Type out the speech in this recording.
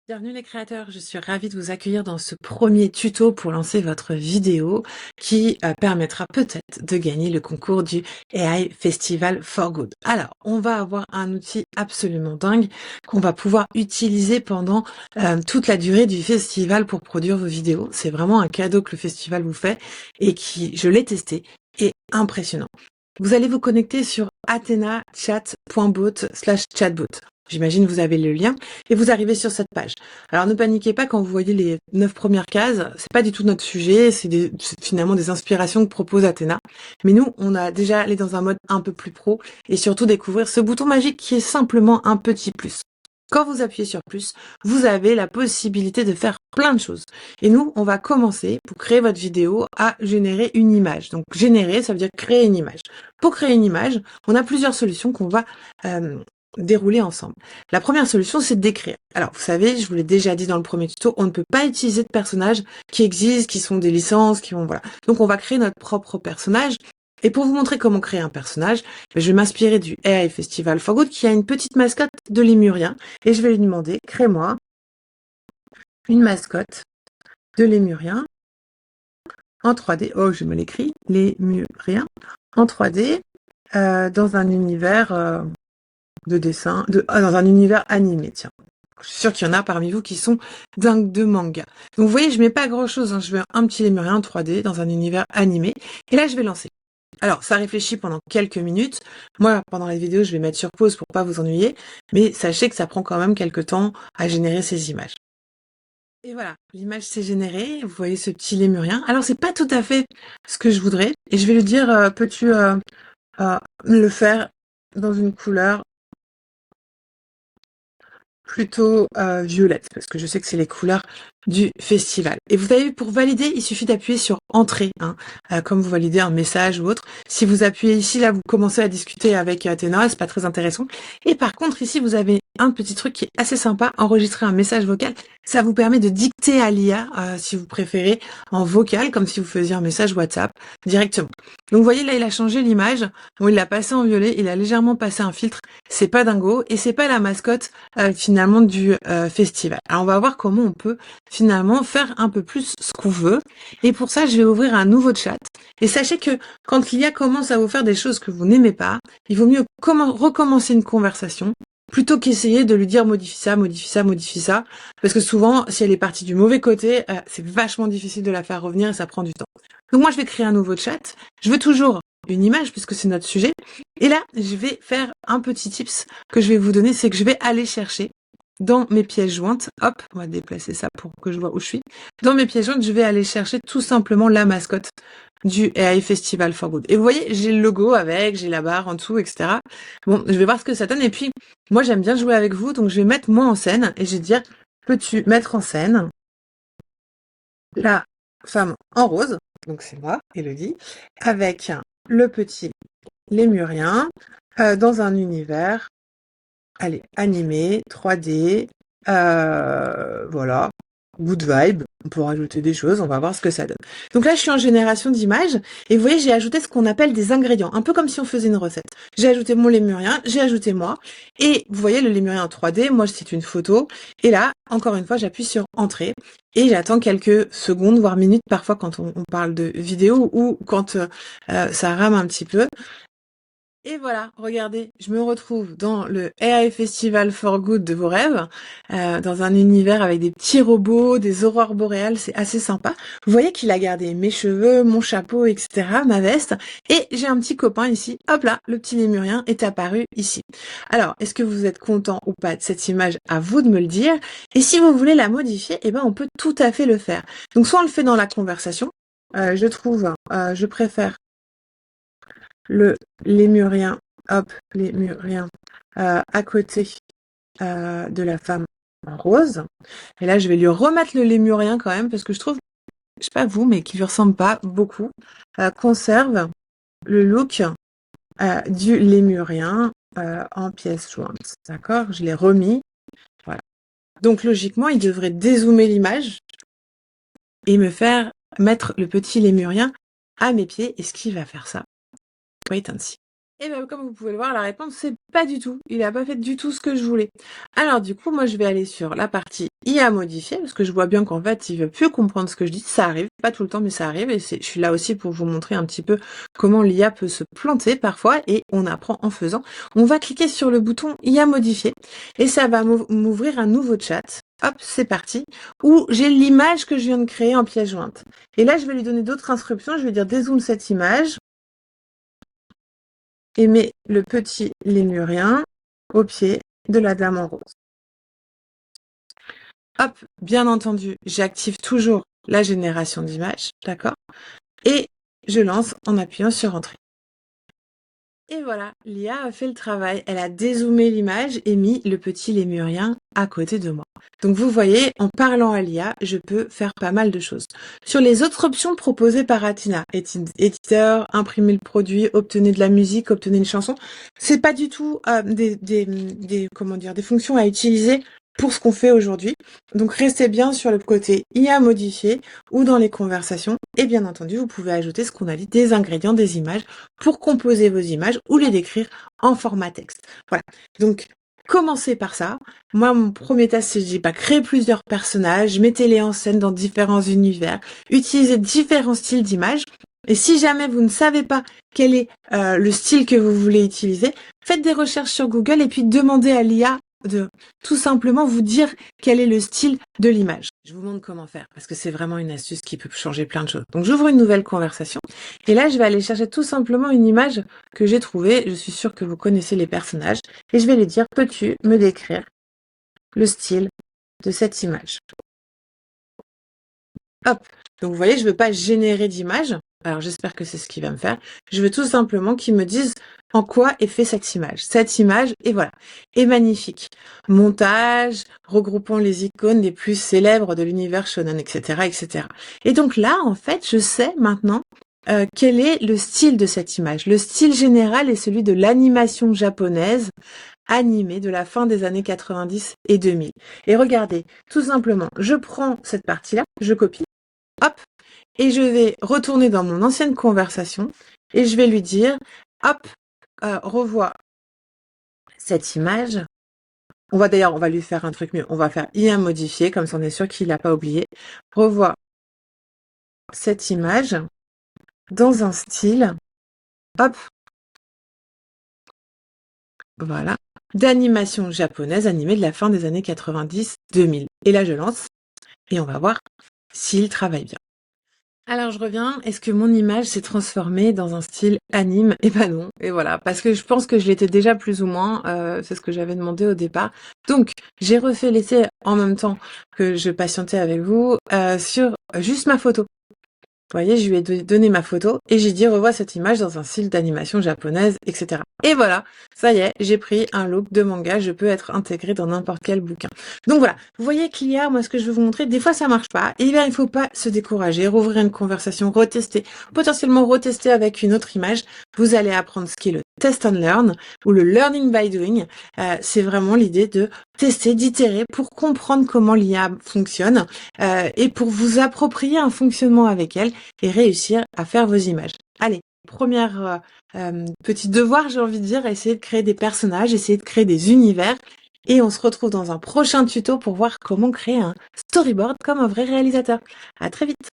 Bienvenue les créateurs, je suis ravie de vous accueillir dans ce premier tuto pour lancer votre vidéo qui permettra peut-être de gagner le concours du AI Festival for Good. Alors, on va avoir un outil absolument dingue qu'on va pouvoir utiliser pendant toute la durée du festival pour produire vos vidéos. C'est vraiment un cadeau que le festival vous fait et qui, je l'ai testé, est impressionnant. Vous allez vous connecter sur athenachat.bot/chatbot. J'imagine que vous avez le lien et vous arrivez sur cette page. Alors ne paniquez pas quand vous voyez les 9 premières cases, c'est pas du tout notre sujet, c'est finalement des inspirations que propose Athena. Mais nous, on a déjà allé dans un mode un peu plus pro et surtout découvrir ce bouton magique qui est simplement un petit plus. Quand vous appuyez sur plus, vous avez la possibilité de faire plein de choses. Et nous, on va commencer, pour créer votre vidéo, à générer une image. Donc générer, ça veut dire créer une image. Pour créer une image, on a plusieurs solutions qu'on va dérouler ensemble. La première solution, c'est d'écrire. Alors, vous savez, je vous l'ai déjà dit dans le premier tuto, on ne peut pas utiliser de personnages qui existent, qui sont des licences, qui vont, voilà. Donc, on va créer notre propre personnage. Et pour vous montrer comment créer un personnage, je vais m'inspirer du AI Festival for Good qui a une petite mascotte de lémurien. Et je vais lui demander, crée-moi une mascotte de lémurien en 3D. Oh, je me l'écris, lémurien en 3D dans un univers de dessin, dans un univers animé, tiens. Je suis sûre qu'il y en a parmi vous qui sont dingues de manga. Donc vous voyez, je mets pas grand chose, hein. Je veux un petit lémurien en 3D dans un univers animé. Et là, je vais lancer. Alors, ça réfléchit pendant quelques minutes. Moi, pendant la vidéo, je vais mettre sur pause pour pas vous ennuyer. Mais sachez que ça prend quand même quelques temps à générer ces images. Et voilà, l'image s'est générée. Vous voyez ce petit lémurien. Alors, c'est pas tout à fait ce que je voudrais. Et je vais lui dire, peux-tu le faire dans une couleur plutôt violette, parce que je sais que c'est les couleurs du festival. Et vous avez, pour valider, il suffit d'appuyer sur Entrée, hein, comme vous validez un message ou autre. Si vous appuyez ici, là, vous commencez à discuter avec Athéna, c'est pas très intéressant. Et par contre, ici, vous avez un petit truc qui est assez sympa, enregistrer un message vocal. Ça vous permet de dicter à l'IA, si vous préférez, en vocal, comme si vous faisiez un message WhatsApp directement. Donc vous voyez, là, il a changé l'image. Bon, il l'a passé en violet, il a légèrement passé un filtre. C'est pas dingo, et c'est pas la mascotte finalement du festival. Alors on va voir comment on peut finalement faire un peu plus ce qu'on veut. Et pour ça, je vais ouvrir un nouveau chat. Et sachez que quand l'IA commence à vous faire des choses que vous n'aimez pas, il vaut mieux recommencer une conversation plutôt qu'essayer de lui dire modifie ça, modifie ça, modifie ça. Parce que souvent, si elle est partie du mauvais côté, c'est vachement difficile de la faire revenir et ça prend du temps. Donc moi, je vais créer un nouveau chat. Je veux toujours une image puisque c'est notre sujet. Et là, je vais faire un petit tips que je vais vous donner, c'est que je vais aller chercher dans mes pièces jointes, hop, on va déplacer ça pour que je vois où je suis. Dans mes pièces jointes, je vais aller chercher tout simplement la mascotte du AI Festival for Good. Et vous voyez, j'ai le logo avec, j'ai la barre en dessous, etc. Bon, je vais voir ce que ça donne. Et puis, moi, j'aime bien jouer avec vous, donc je vais mettre moi en scène et je vais dire, peux-tu mettre en scène la femme en rose, donc c'est moi, Elodie, avec le petit lémurien dans un univers, allez, animé, 3D, voilà, good vibe, on peut rajouter des choses, on va voir ce que ça donne. Donc là, je suis en génération d'images, et vous voyez, j'ai ajouté ce qu'on appelle des ingrédients, un peu comme si on faisait une recette. J'ai ajouté mon lémurien, j'ai ajouté moi, et vous voyez le lémurien en 3D, moi c'est une photo, et là, encore une fois, j'appuie sur Entrée, et j'attends quelques secondes, voire minutes, parfois quand on parle de vidéo, ou quand ça rame un petit peu. Et voilà, regardez, je me retrouve dans le AI Festival for Good de vos rêves, dans un univers avec des petits robots, des aurores boréales, c'est assez sympa. Vous voyez qu'il a gardé mes cheveux, mon chapeau, etc., ma veste, et j'ai un petit copain ici, hop là, le petit lémurien est apparu ici. Alors, est-ce que vous êtes content ou pas de cette image? À vous de me le dire. Et si vous voulez la modifier, eh ben on peut tout à fait le faire. Donc soit on le fait dans la conversation, je préfère le lémurien, hop, lémurien, à côté de la femme en rose. Et là, je vais lui remettre le lémurien quand même, parce que je trouve, je sais pas vous, mais qui lui ressemble pas beaucoup, conserve le look du lémurien en pièces jointes. D'accord? Je l'ai remis. Voilà. Donc logiquement, il devrait dézoomer l'image et me faire mettre le petit lémurien à mes pieds. Est-ce qu'il va faire ça? Wait and see. Et bien, comme vous pouvez le voir, la réponse, c'est pas du tout. Il a pas fait du tout ce que je voulais. Alors, du coup, moi, je vais aller sur la partie IA modifier, parce que je vois bien qu'en fait, il veut plus comprendre ce que je dis. Ça arrive, pas tout le temps, mais ça arrive. Et je suis là aussi pour vous montrer un petit peu comment l'IA peut se planter parfois, et on apprend en faisant. On va cliquer sur le bouton IA modifier, et ça va m'ouvrir un nouveau chat. Hop, c'est parti, où j'ai l'image que je viens de créer en pièce jointe. Et là, je vais lui donner d'autres instructions. Je vais dire dézoome cette image. Et met le petit lémurien au pied de la dame en rose. Hop, bien entendu, j'active toujours la génération d'images, d'accord? Et je lance en appuyant sur Entrée. Et voilà, l'IA a fait le travail. Elle a dézoomé l'image et mis le petit lémurien à côté de moi. Donc vous voyez, en parlant à l'IA, je peux faire pas mal de choses. Sur les autres options proposées par Athena, éditeur, imprimer le produit, obtenez de la musique, obtenez une chanson, c'est pas du tout des fonctions à utiliser pour ce qu'on fait aujourd'hui. Donc restez bien sur le côté IA modifié ou dans les conversations. Et bien entendu, vous pouvez ajouter ce qu'on a dit, des ingrédients, des images pour composer vos images ou les décrire en format texte. Voilà. Donc, commencez par ça. Moi, mon premier test, c'est, je dis pas, créer plusieurs personnages, mettez-les en scène dans différents univers, utilisez différents styles d'images. Et si jamais vous ne savez pas quel est le style que vous voulez utiliser, faites des recherches sur Google et puis demandez à l'IA de tout simplement vous dire quel est le style de l'image. Je vous montre comment faire parce que c'est vraiment une astuce qui peut changer plein de choses. Donc j'ouvre une nouvelle conversation et là je vais aller chercher tout simplement une image que j'ai trouvée. Je suis sûre que vous connaissez les personnages et je vais lui dire peux-tu me décrire le style de cette image? Hop. Donc vous voyez, je veux pas générer d'image. Alors j'espère que c'est ce qu'il va me faire. Je veux tout simplement qu'il me dise en quoi est fait cette image. Cette image, et voilà, est magnifique. Montage, regroupant les icônes les plus célèbres de l'univers shonen, etc., etc. Et donc là, en fait, je sais maintenant quel est le style de cette image. Le style général est celui de l'animation japonaise animée de la fin des années 90 et 2000. Et regardez, tout simplement, je prends cette partie-là, je copie, hop, et je vais retourner dans mon ancienne conversation et je vais lui dire, hop, revois cette image. On va lui faire un truc mieux. On va faire IA modifier, comme ça on est sûr qu'il n'a pas oublié. Revois cette image dans un style, hop, voilà, d'animation japonaise animée de la fin des années 90-2000. Et là je lance et on va voir s'il travaille bien. Alors je reviens, est-ce que mon image s'est transformée dans un style anime? Eh ben non, et voilà, parce que je pense que je l'étais déjà plus ou moins, c'est ce que j'avais demandé au départ. Donc j'ai refait l'essai en même temps que je patientais avec vous sur juste ma photo. Vous voyez, je lui ai donné ma photo et j'ai dit revois cette image dans un style d'animation japonaise, etc. Et voilà, ça y est, j'ai pris un look de manga, je peux être intégrée dans n'importe quel bouquin. Donc voilà, vous voyez qu'il y a, moi ce que je veux vous montrer, des fois ça marche pas, et bien il faut pas se décourager, rouvrir une conversation, retester, potentiellement retester avec une autre image, vous allez apprendre ce qui est le test and learn, ou le learning by doing, c'est vraiment l'idée de tester, d'itérer pour comprendre comment l'IA fonctionne, et pour vous approprier un fonctionnement avec elle, et réussir à faire vos images. Allez, première petit devoir, j'ai envie de dire, essayer de créer des personnages, essayer de créer des univers. Et on se retrouve dans un prochain tuto pour voir comment créer un storyboard comme un vrai réalisateur. À très vite.